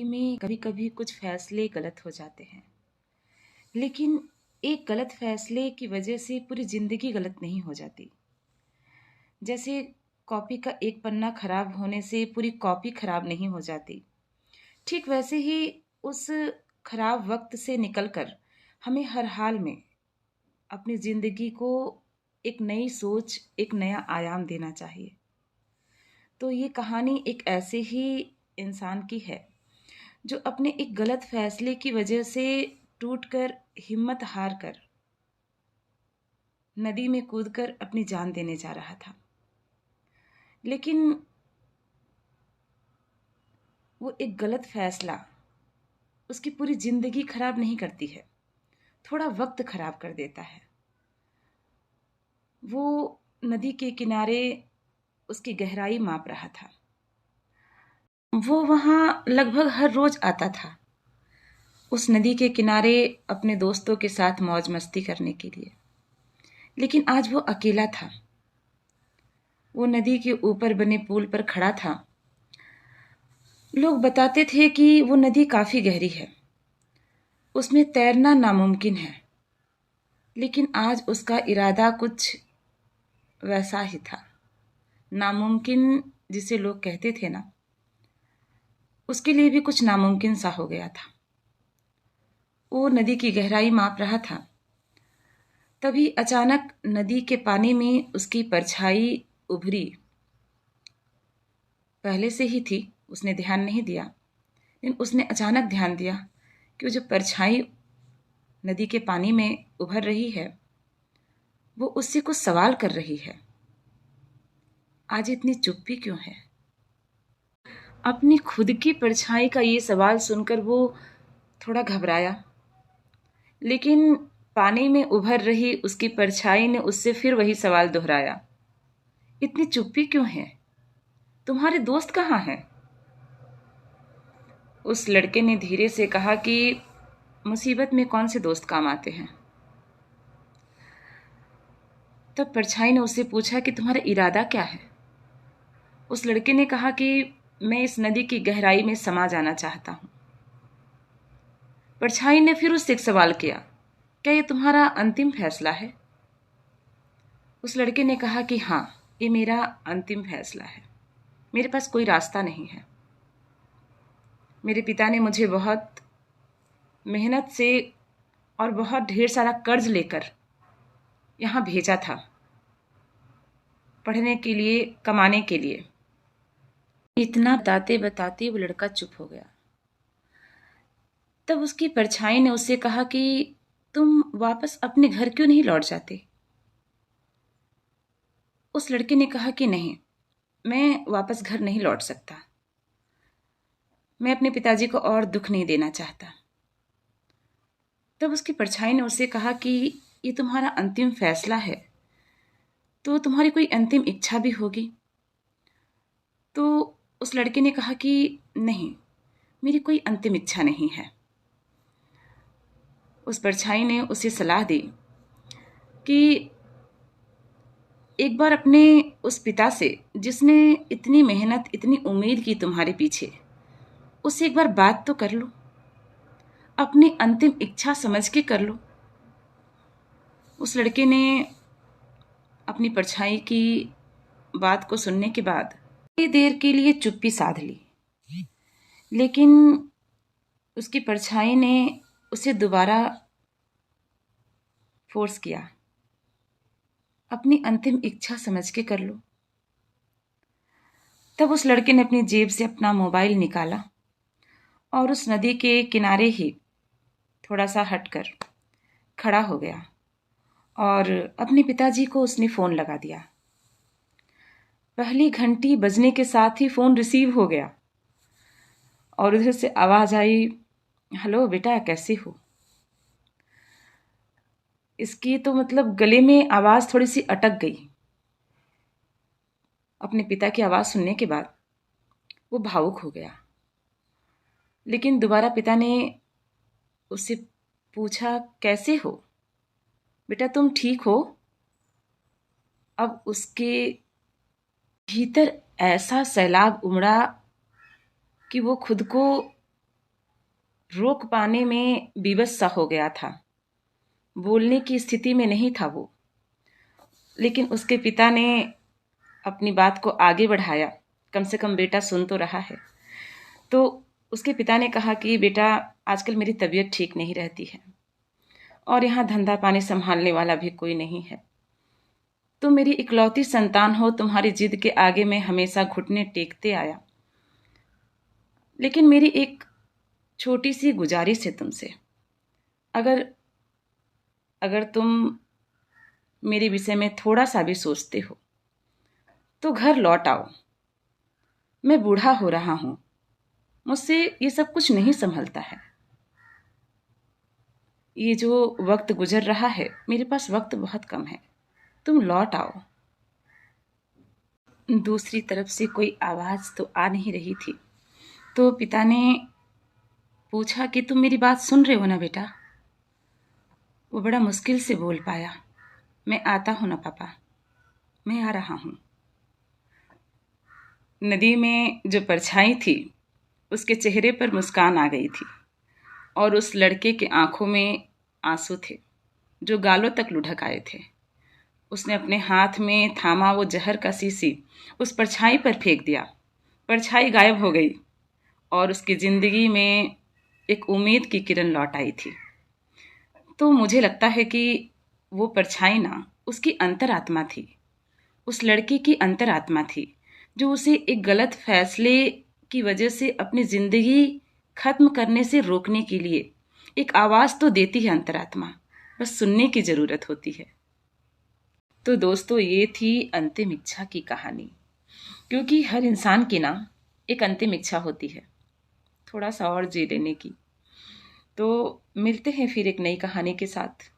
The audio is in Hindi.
में कभी कभी कुछ फैसले गलत हो जाते हैं, लेकिन एक गलत फैसले की वजह से पूरी जिंदगी गलत नहीं हो जाती। जैसे कॉपी का एक पन्ना खराब होने से पूरी कॉपी खराब नहीं हो जाती, ठीक वैसे ही उस खराब वक्त से निकलकर हमें हर हाल में अपनी जिंदगी को एक नई सोच, एक नया आयाम देना चाहिए। तो ये कहानी एक ऐसे ही इंसान की है जो अपने एक गलत फैसले की वजह से टूटकर, हिम्मत हार कर नदी में कूदकर अपनी जान देने जा रहा था। लेकिन वो एक गलत फैसला उसकी पूरी जिंदगी खराब नहीं करती है, थोड़ा वक्त खराब कर देता है। वो नदी के किनारे उसकी गहराई माप रहा था। वो वहां लगभग हर रोज आता था, उस नदी के किनारे अपने दोस्तों के साथ मौज मस्ती करने के लिए। लेकिन आज वो अकेला था। वो नदी के ऊपर बने पुल पर खड़ा था। लोग बताते थे कि वो नदी काफी गहरी है, उसमें तैरना नामुमकिन है। लेकिन आज उसका इरादा कुछ वैसा ही था। नामुमकिन जिसे लोग कहते थे ना, उसके लिए भी कुछ नामुमकिन सा हो गया था। वो नदी की गहराई माप रहा था। तभी अचानक नदी के पानी में उसकी परछाई उभरी। पहले से ही थी, उसने ध्यान नहीं दिया, लेकिन उसने अचानक ध्यान दिया कि वो जो परछाई नदी के पानी में उभर रही है, वो उससे कुछ सवाल कर रही है। आज इतनी चुप्पी क्यों है? अपनी खुद की परछाई का ये सवाल सुनकर वो थोड़ा घबराया। लेकिन पानी में उभर रही उसकी परछाई ने उससे फिर वही सवाल दोहराया, इतनी चुप्पी क्यों है? तुम्हारे दोस्त कहाँ हैं? उस लड़के ने धीरे से कहा कि मुसीबत में कौन से दोस्त काम आते हैं। तब परछाई ने उससे पूछा कि तुम्हारा इरादा क्या है? उस लड़के ने कहा कि मैं इस नदी की गहराई में समा जाना चाहता हूं। परछाई ने फिर उससे एक सवाल किया, क्या ये तुम्हारा अंतिम फैसला है? उस लड़के ने कहा कि हाँ, ये मेरा अंतिम फैसला है। मेरे पास कोई रास्ता नहीं है। मेरे पिता ने मुझे बहुत मेहनत से और बहुत ढेर सारा कर्ज लेकर यहाँ भेजा था, पढ़ने के लिए, कमाने के लिए। इतना बताते बताते वो लड़का चुप हो गया। तब उसकी परछाई ने उससे कहा कि तुम वापस अपने घर क्यों नहीं लौट जाते? उस लड़के ने कहा कि नहीं, मैं वापस घर नहीं लौट सकता। मैं अपने पिताजी को और दुख नहीं देना चाहता। तब उसकी परछाई ने उससे कहा कि ये तुम्हारा अंतिम फैसला है, तो तुम्हारी कोई अंतिम इच्छा भी होगी। तो उस लड़के ने कहा कि नहीं, मेरी कोई अंतिम इच्छा नहीं है। उस परछाई ने उसे सलाह दी कि एक बार अपने उस पिता से, जिसने इतनी मेहनत, इतनी उम्मीद की तुम्हारे पीछे, उससे एक बार बात तो कर लो, अपनी अंतिम इच्छा समझ के कर लो। उस लड़के ने अपनी परछाई की बात को सुनने के बाद थोड़ी देर के लिए चुप्पी साध ली। लेकिन उसकी परछाई ने उसे दोबारा फोर्स किया, अपनी अंतिम इच्छा समझ के कर लो। तब उस लड़के ने अपनी जेब से अपना मोबाइल निकाला और उस नदी के किनारे ही थोड़ा सा हटकर खड़ा हो गया और अपने पिताजी को उसने फ़ोन लगा दिया। पहली घंटी बजने के साथ ही फ़ोन रिसीव हो गया और उधर से आवाज़ आई, हेलो बेटा, कैसे हो? इसकी तो मतलब गले में आवाज़ थोड़ी सी अटक गई। अपने पिता की आवाज़ सुनने के बाद वो भावुक हो गया। लेकिन दोबारा पिता ने उससे पूछा, कैसे हो बेटा, तुम ठीक हो? अब उसके भीतर ऐसा सैलाब उमड़ा कि वो खुद को रोक पाने में विवश सा हो गया था। बोलने की स्थिति में नहीं था वो। लेकिन उसके पिता ने अपनी बात को आगे बढ़ाया। कम से कम बेटा सुन तो रहा है। तो उसके पिता ने कहा कि बेटा, आजकल मेरी तबीयत ठीक नहीं रहती है और यहाँ धंधा पानी संभालने वाला भी कोई नहीं है। तुम मेरी इकलौती संतान हो, तुम्हारी जिद के आगे मैं हमेशा घुटने टेकते आया। लेकिन मेरी एक छोटी सी गुजारिश है तुमसे। अगर अगर तुम मेरे विषय में थोड़ा सा भी सोचते हो तो घर लौट आओ। मैं बूढ़ा हो रहा हूं, मुझसे ये सब कुछ नहीं संभलता है। ये जो वक्त गुजर रहा है, मेरे पास वक्त बहुत कम है। तुम लौट आओ। दूसरी तरफ से कोई आवाज तो आ नहीं रही थी। तो पिता ने पूछा कि तुम मेरी बात सुन रहे हो ना बेटा? वो बड़ा मुश्किल से बोल पाया, मैं आता हूं ना पापा, मैं आ रहा हूं। नदी में जो परछाई थी उसके चेहरे पर मुस्कान आ गई थी और उस लड़के के आंखों में आंसू थे जो गालों तक लुढ़क आए थे। उसने अपने हाथ में थामा वो जहर का शीशी उस परछाई पर फेंक दिया। परछाई गायब हो गई और उसकी जिंदगी में एक उम्मीद की किरण लौट आई थी। तो मुझे लगता है कि वो परछाई ना उसकी अंतरात्मा थी, उस लड़के की अंतरात्मा थी, जो उसे एक गलत फैसले की वजह से अपनी जिंदगी खत्म करने से रोकने के लिए एक आवाज तो देती है अंतरात्मा, बस सुनने की जरूरत होती है। तो दोस्तों, ये थी अंतिम इच्छा की कहानी। क्योंकि हर इंसान की ना एक अंतिम इच्छा होती है, थोड़ा सा और जी लेने की। तो मिलते हैं फिर एक नई कहानी के साथ।